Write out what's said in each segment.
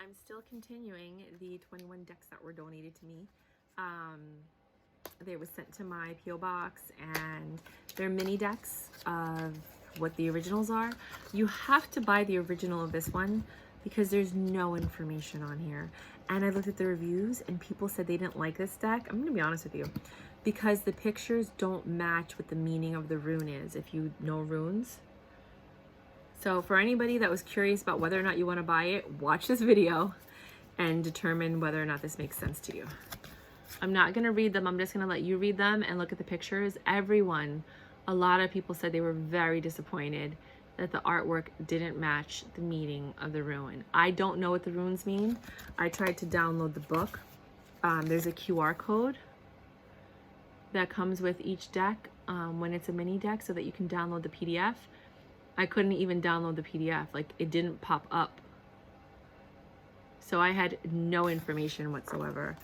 I'm still continuing the 21 decks that were donated to me. They were sent to my P.O. box, and they're mini decks of what the originals are. You have to buy the original of this one because there's no information on here. And I looked at the reviews and people said they didn't like this deck. I'm gonna be honest with you, because the pictures don't match what the meaning of the rune is, if you know runes. So for anybody that was curious about whether or not you want to buy it, watch this video and determine whether or not this makes sense to you. I'm not going to read them. I'm just going to let you read them and look at the pictures. Everyone, a lot of people said they were very disappointed that the artwork didn't match the meaning of the rune. I don't know what the runes mean. I tried to download the book. There's a QR code that comes with each deck when it's a mini deck so that you can download the PDF. I couldn't even download the PDF. Like, it didn't pop up. So I had no information whatsoever.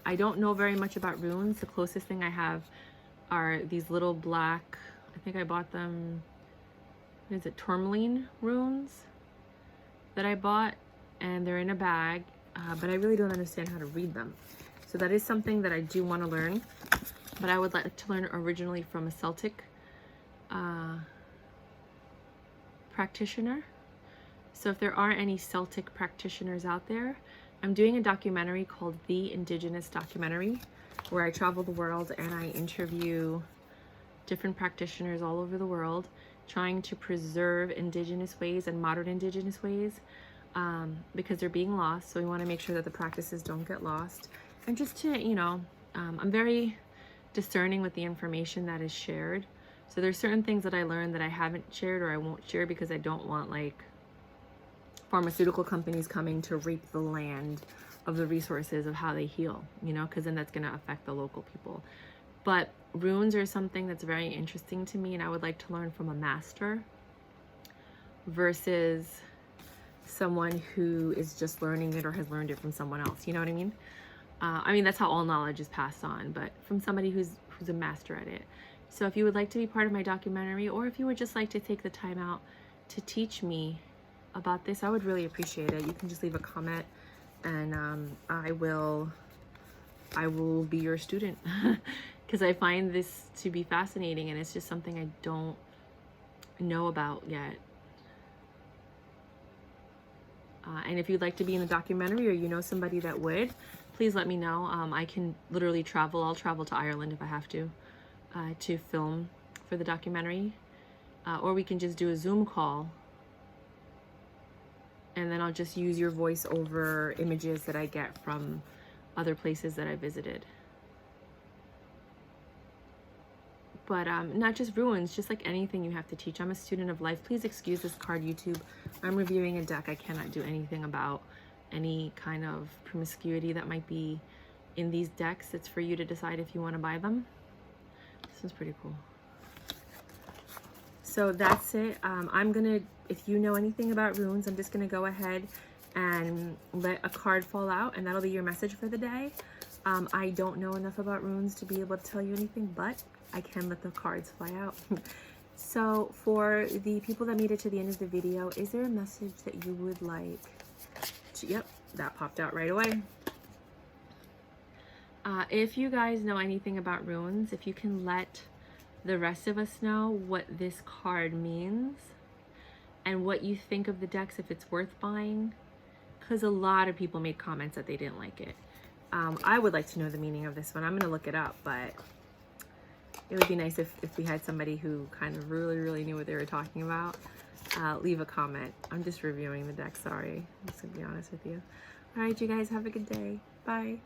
I don't know very much about runes. The closest thing I have are these little black, I think I bought them, what is it, tourmaline runes that I bought, and they're in a bag, but I really don't understand how to read them. So that is something that I do want to learn, but I would like to learn originally from a Celtic practitioner. So if there are any Celtic practitioners out there, I'm doing a documentary called The Indigenous Documentary, where I travel the world and I interview different practitioners all over the world, trying to preserve indigenous ways and modern indigenous ways, because they're being lost. So we want to make sure that the practices don't get lost. And just to, you know, I'm very discerning with the information that is shared. So there's certain things that I learned that I haven't shared or I won't share because I don't want like pharmaceutical companies coming to reap the land of the resources of how they heal, you know, because then that's going to affect the local people. But runes are something that's very interesting to me, and I would like to learn from a master versus someone who is just learning it or has learned it from someone else. You know what I mean? I mean, that's how all knowledge is passed on, but from somebody who's a master at it. So if you would like to be part of my documentary, or if you would just like to take the time out to teach me about this, I would really appreciate it. You can just leave a comment, and I will be your student because I find this to be fascinating, and it's just something I don't know about yet. And if you'd like to be in the documentary, or you know somebody that would, please let me know. I can literally travel. I'll travel to Ireland if I have to film for the documentary, or we can just do a Zoom call, and then I'll just use your voice over images that I get from other places that I visited. But not just ruins, just like anything you have to teach. I'm a student of life. Please excuse this card, YouTube. I'm reviewing a deck. I cannot do anything about any kind of promiscuity that might be in these decks. It's for you to decide if you want to buy them. This is pretty cool. So that's it. I'm gonna, if you know anything about runes, I'm just gonna go ahead and let a card fall out, and that'll be your message for the day. I don't know enough about runes to be able to tell you anything, but I can let the cards fly out. So for the people that made it to the end of the video, is there a message that you would like to, yep, that popped out right away. If you guys know anything about runes, if you can let the rest of us know what this card means and what you think of the decks, if it's worth buying, because a lot of people made comments that they didn't like it. I would like to know the meaning of this one. I'm going to look it up, but it would be nice if we had somebody who kind of really knew what they were talking about. Leave a comment. I'm just reviewing the deck, sorry. I'm just going to be honest with you. All right, you guys have a good day. Bye.